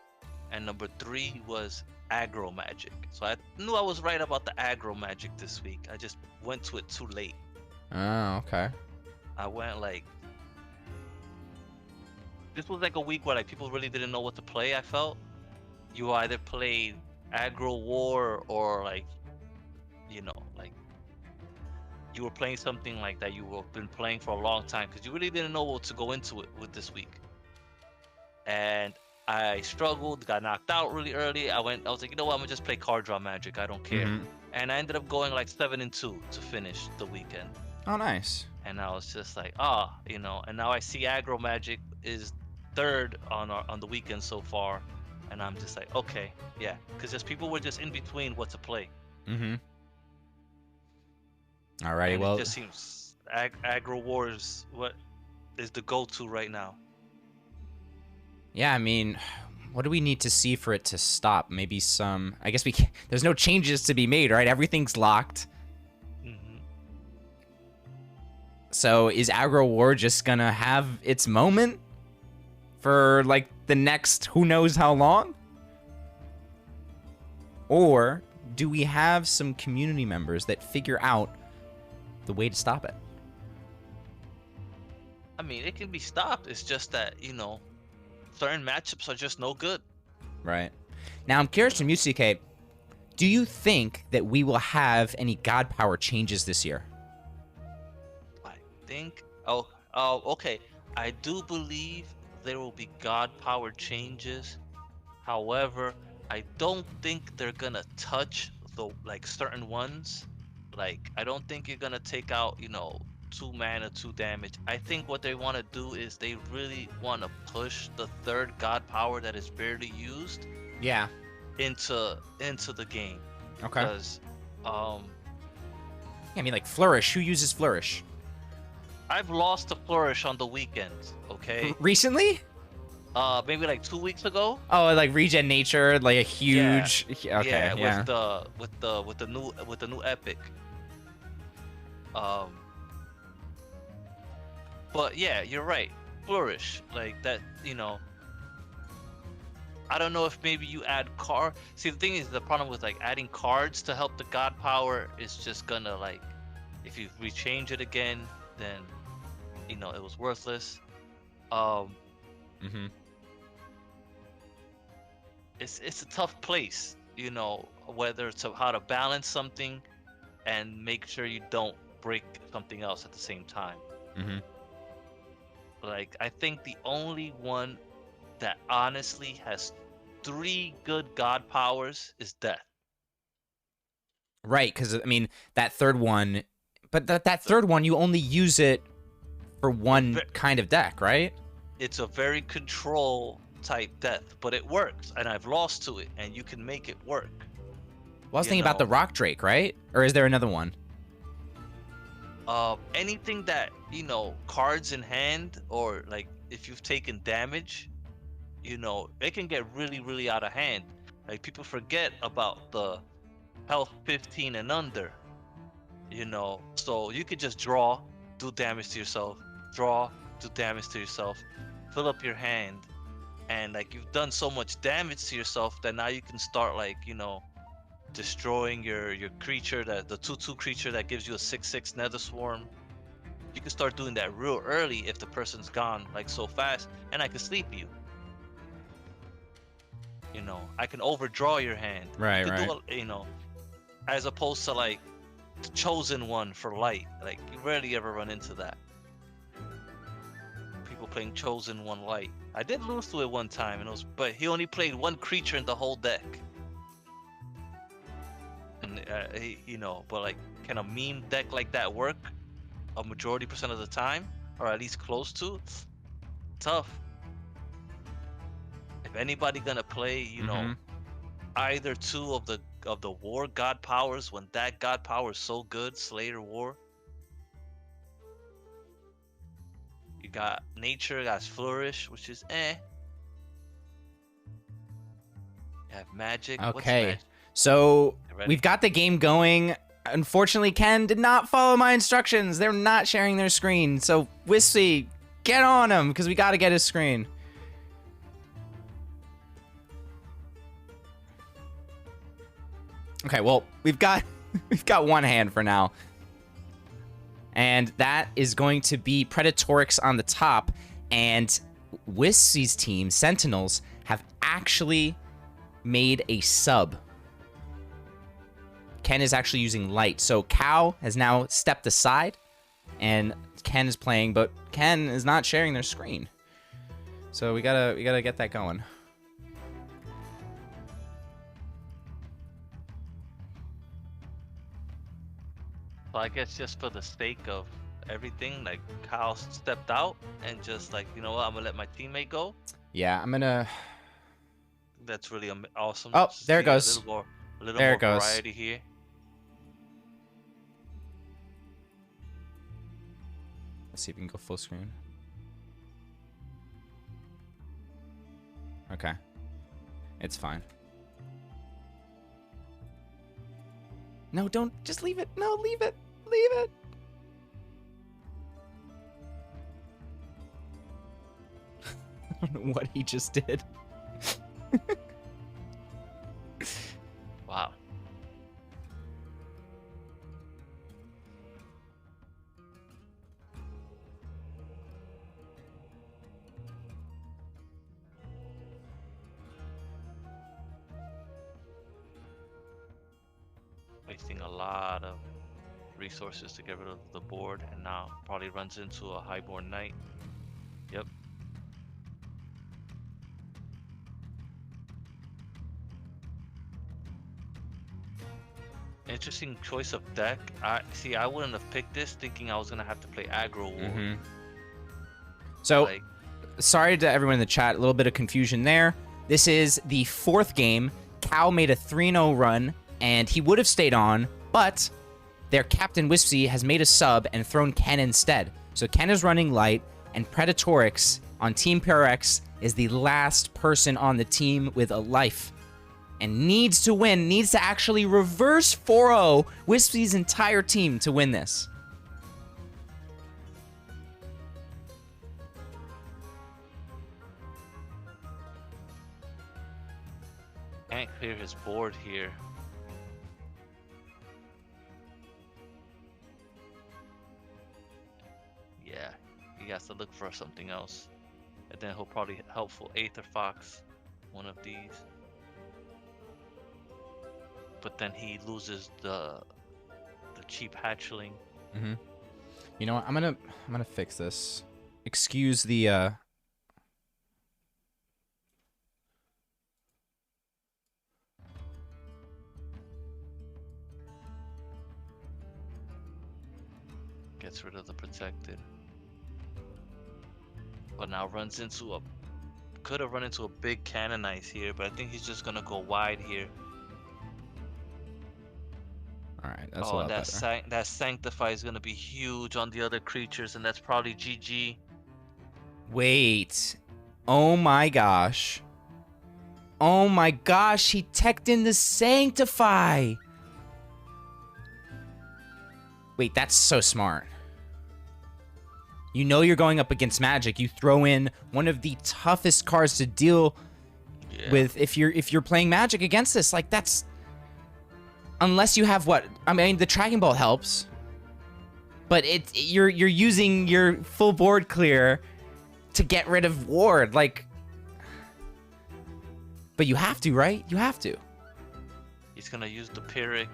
and number 3 was Aggro Magic. So I knew I was right about the Aggro Magic this week. I just went to it too late. Oh, okay. I went this was like a week where people really didn't know what to play. I felt you either played Aggro War or you were playing something like that you have been playing for a long time, because you really didn't know what to go into it with this week. And I struggled, got knocked out really early. I was like, you know what, I'm gonna just play card draw Magic. I don't care. And I ended up going 7-2 to finish the weekend. Oh, nice. And I was just like, and now I see Aggro Magic is 3rd on the weekend so far, and I'm just like, okay, yeah, because just people were just in between what to play. Alrighty, and well, it just seems Aggro War is what is the go-to right now. Yeah, I mean, what do we need to see for it to stop? Maybe some, I guess there's no changes to be made, right? Everything's locked. So is Aggro War just gonna have its moment for the next who knows how long? Or do we have some community members that figure out the way to stop it? I mean, it can be stopped. It's just that, certain matchups are just no good. Right. Now, I'm curious from you, CK, do you think that we will have any God Power changes this year? I think, okay. I do believe there will be God Power changes. However, I don't think they're gonna touch the certain ones. I don't think you're gonna take out 2 mana, 2 damage. I think what they want to do is they really want to push the 3rd God Power that is barely used. Yeah. Into the game. Okay. Because yeah, I mean, Flourish. Who uses Flourish? I've lost to Flourish on the weekends. Okay. Recently? Maybe 2 weeks ago. Oh, Regen Nature, a huge. Yeah. Okay. Yeah. With the new epic. But yeah, you're right. Flourish that. I don't know if maybe you add card. See, the thing is, the problem with adding cards to help the God Power is just gonna if you rechange it again, then it was worthless. It's a tough place, whether it's how to balance something and make sure you don't break something else at the same time. I think the only one that honestly has 3 good God Powers is Death. Right, because I mean that 3rd one, but that 3rd one you only use it for one kind of deck, right? It's a very control type death, but it works, and I've lost to it, and you can make it work. Well, I was thinking about the Rock Drake, right? Or is there another one? Anything that cards in hand, or if you've taken damage, it can get really, really out of hand. People forget about the health 15 and under. So you could just draw, do damage to yourself, draw, do damage to yourself, fill up your hand, and you've done so much damage to yourself that now you can start destroying your creature, that the 2/2 creature that gives you a 6/6 Nether Swarm. You can start doing that real early if the person's gone like so fast, and I can sleep you. You know, I can overdraw your hand. Right, you can right. Do, you know, as opposed to like the Chosen One for light. Like you rarely ever run into that. People playing Chosen One light. I did lose to it one time, and it was, but he only played one creature in the whole deck. And you know, but like, can a meme deck like that work a majority % of the time, or at least close to? Tough. If anybody gonna play, you know, either two of the war god powers, when that god power is so good, Slayer War. You got Nature, got Flourish, which is eh. You have Magic. What's Okay, magic? so Ready? we've got the game going. Unfortunately, Ken did not follow my instructions. They're not sharing their screen. So, Wispsi, get on him, because we got to get his screen. Okay, well, we've got one hand for now. And that is going to be Predatorix on the top. And Wispsi's team, Sentinels, have actually made a sub. Ken is actually using light. So Cow has now stepped aside, and Ken is playing, but Ken is not sharing their screen. So we gotta get that going. Well, I guess just for the sake of everything, like Kyle stepped out and just like, you know what, I'm gonna let my teammate go. Yeah, I'm gonna. That's really awesome. Oh, Just there it see goes. A little There more it goes. variety here. Let's see if we can go full screen. Okay. It's fine. No, don't. Just leave it. No, leave it. Leave it. I don't know what he just did. Wow. Wasting a lot of resources to get rid of the board, and now probably runs into a highborn knight. Yep. Interesting choice of deck. I wouldn't have picked this thinking I was gonna have to play aggro war. So, Like, sorry to everyone in the chat, a little bit of confusion there. This is the fourth game. Cow made a 3-0 run, and he would have stayed on, but their captain Wispsi has made a sub and thrown Ken instead. So Ken is running light, and Predatorix on Team PRX is the last person on the team with a life. And needs to win, needs to actually reverse 4-0 Wispsi's entire team to win this. can't clear his board here. Yeah, he has to look for something else. And then he'll probably helpful Aether Fox, one of these. But then he loses the cheap hatchling. You know what? I'm gonna fix this. Excuse the Gets rid of the protected. But now runs into a could have run into a big canonize here, but I think he's just gonna go wide here. All right, that's a lot better. That Sanctify is gonna be huge on the other creatures, and that's probably GG. Wait. Oh my gosh. Oh my gosh, he teched in the Sanctify. Wait, that's so smart. You know you're going up against Magic. You throw in one of the toughest cards to deal with if you're playing Magic against this. Like, that's unless you have what? I mean, the tracking bolt helps, but you're using your full board clear to get rid of ward, like. But you have to, right? You have to. He's gonna use the PRX.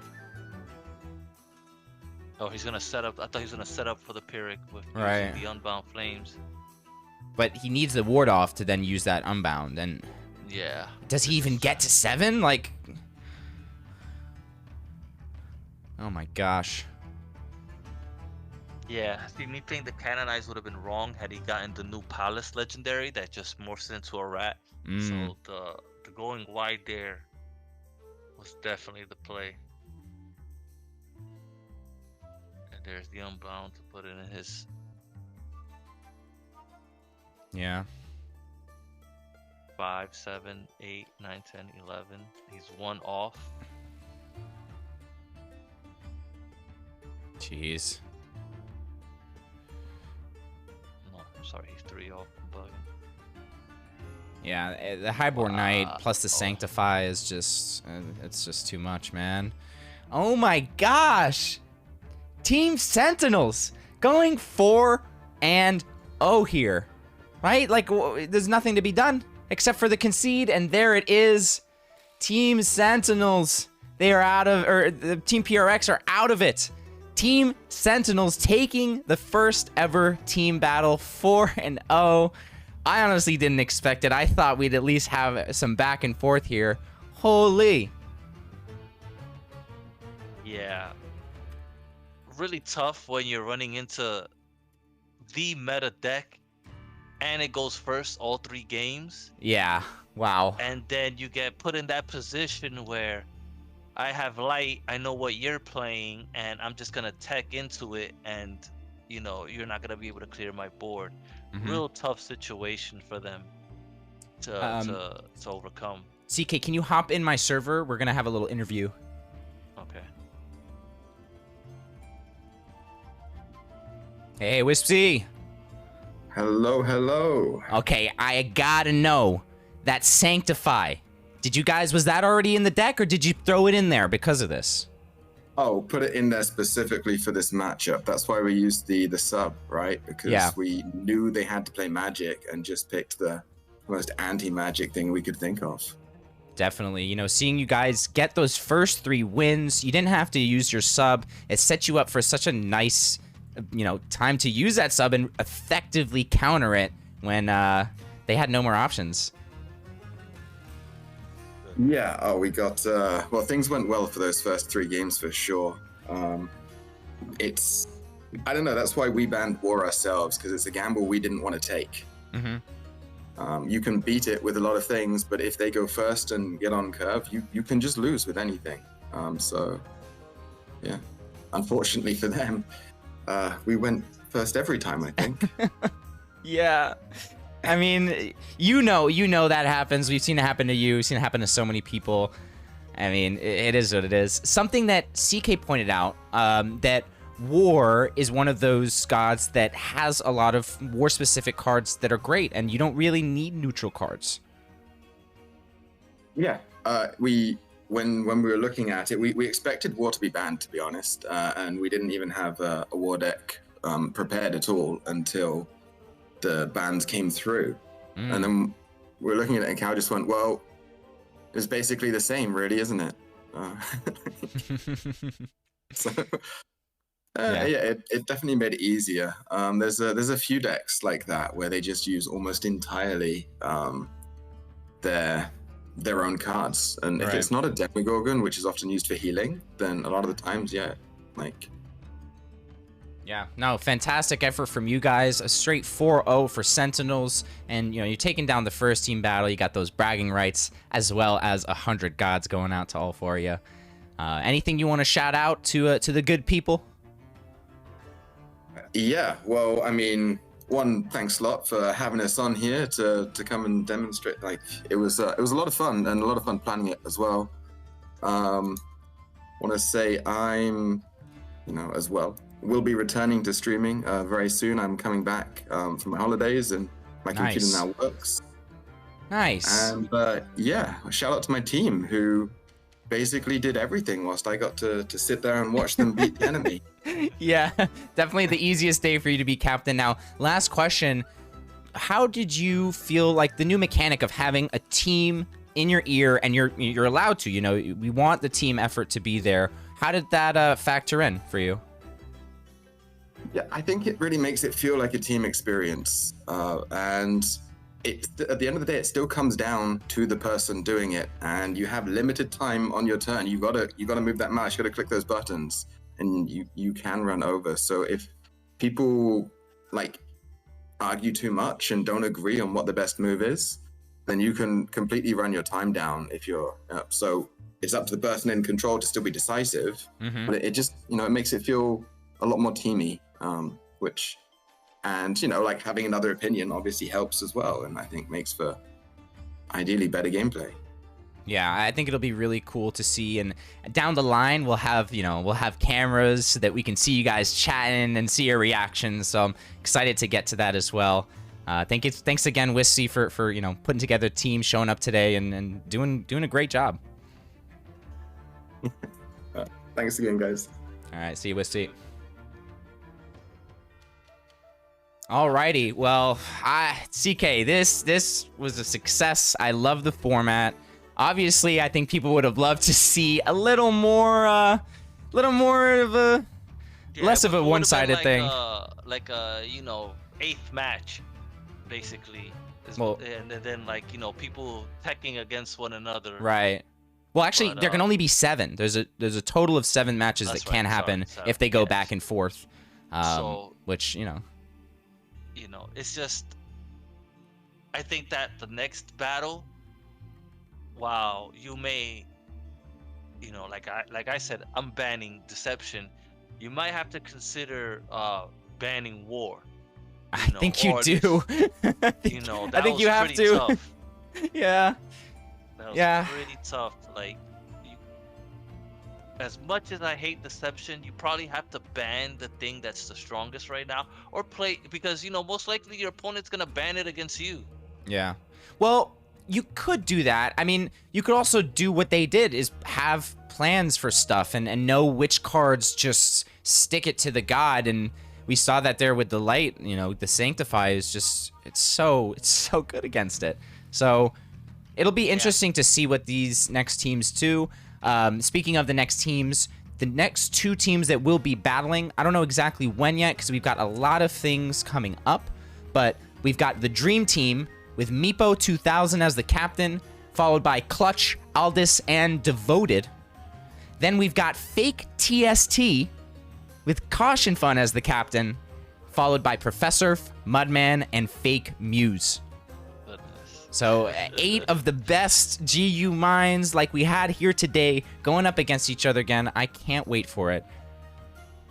Oh, he's gonna set up. I thought he was gonna set up for the PRX with using the Unbound Flames. But he needs the ward off to then use that Unbound, and yeah. Does he even get to 7? Like, oh my gosh. Yeah, see, me think the Canonize would have been wrong had he gotten the new Palace Legendary that just morphs into a rat. So the going wide there was definitely the play. And there's the Unbound to put it in his. Yeah. 5, 7, 8, 9, 10, 11. He's 1 off. Jeez. No, I'm sorry, he's 3 off. I'm bugging. Yeah, the Highborn Knight plus the Sanctify is just, it's just too much, man. Oh my gosh! Team Sentinels going 4-0 here, right? Like, there's nothing to be done except for the concede, and there it is. Team Sentinels, they are out of, or the Team PRX are out of it. Team Sentinels taking the first ever team battle 4-0. I honestly didn't expect it. I thought we'd at least have some back and forth here. Holy. Yeah. Really tough when you're running into the meta deck and it goes first all 3 games. Yeah. Wow. And then you get put in that position where I have light, I know what you're playing, and I'm just gonna tech into it, and you know, you're not gonna be able to clear my board. Real tough situation for them to overcome. CK, can you hop in my server? We're gonna have a little interview. Okay. Hey, Wispsi. Hello, hello. Okay, I gotta know that Sanctify. Did you guys, was that already in the deck, or did you throw it in there because of this? Oh, put it in there specifically for this matchup. That's why we used the sub, right? Because we knew they had to play Magic and just picked the most anti-Magic thing we could think of. Definitely. You know, seeing you guys get those first 3 wins, you didn't have to use your sub. It set you up for such a nice, you know, time to use that sub and effectively counter it when they had no more options. Yeah, oh, we got, well, things went well for those first 3 games for sure. It's, I don't know, that's why we banned War ourselves, because it's a gamble we didn't want to take. You can beat it with a lot of things, but if they go first and get on curve, you can just lose with anything. So, yeah, unfortunately for them, we went first every time, I think. Yeah. I mean, you know that happens. We've seen it happen to you. We've seen it happen to so many people. I mean, it is what it is. Something that CK pointed out, that War is one of those gods that has a lot of War-specific cards that are great, and you don't really need neutral cards. Yeah, when we were looking at it, we expected War to be banned, to be honest, and we didn't even have a War deck prepared at all until the bans came through. And then we're looking at it and Cal just went, well, it's basically the same, really, isn't it? So, yeah, it definitely made it easier. There's a few decks like that where they just use almost entirely their own cards. And if it's not a Demogorgon, which is often used for healing, then a lot of the times, Yeah, no, fantastic effort from you guys. A straight 4-0 for Sentinels. And, you know, you're taking down the first team battle. You got those bragging rights, as well as 100 gods going out to all 4 of you. Anything you want to shout out to the good people? Yeah, well, I mean, thanks a lot for having us on here to come and demonstrate. Like, it was a lot of fun, and a lot of fun planning it as well. Want to say I'm, as well, will be returning to streaming very soon. I'm coming back from my holidays, and my computer now works. Nice. And yeah, shout out to my team who basically did everything whilst I got to sit there and watch them beat the enemy. Yeah, definitely the easiest day for you to be captain. Now, last question. How did you feel like the new mechanic of having a team in your ear and you're allowed to, you know, we want the team effort to be there. How did that factor in for you? Yeah, I think it really makes it feel like a team experience. And at the end of the day, it still comes down to the person doing it, and you have limited time on your turn. You gotta move that mouse, you gotta click those buttons, and you can run over. So if people like argue too much and don't agree on what the best move is, then you can completely run your time down if you're up. So it's up to the person in control to still be decisive, but it just, you know, it makes it feel a lot more teamy, which, and, you know, like having another opinion obviously helps as well, and I think makes for ideally better gameplay. Yeah, I think it'll be really cool to see, and down the line we'll have, you know, we'll have cameras so that we can see you guys chatting and see your reactions. So I'm excited to get to that as well. Thanks again, Wispsi, for you know, putting together a team, showing up today, and doing a great job. Thanks again, guys. All right, see you, Wispsi. Alrighty, well, CK, this was a success. I love the format. Obviously, I think people would have loved to see a little more of a, less of a one-sided thing. Like a, you know, 8th match, basically. Well, and then like, you know, people teching against one another. Right. Well, actually, there can only be 7. There's a total of 7 matches that can happen if they go back and forth. Which, you know, it's just, I think that the next battle, wow, you may, you know, like I said, I'm banning deception. You might have to consider banning war. I think you do. You know, I think you have to. Tough. Yeah. That was pretty tough. Like, as much as I hate deception, you probably have to ban the thing that's the strongest right now, or play, because, you know, most likely your opponent's gonna ban it against you. Yeah. Well, you could do that. I mean, you could also do what they did, is have plans for stuff and know which cards just stick it to the god. And we saw that there with the light, you know, the Sanctify is just, it's so good against it. So it'll be interesting to see what these next teams do. Speaking of the next teams, the next 2 teams that will be battling, I don't know exactly when yet, because we've got a lot of things coming up, but we've got the Dream Team with Meepo 2000 as the captain, followed by Clutch, Aldis, and Devoted. Then we've got Fake TST with Caution Fun as the captain, followed by Professor, Mudman, and Fake Muse. So 8 of the best GU minds like we had here today going up against each other again. I can't wait for it.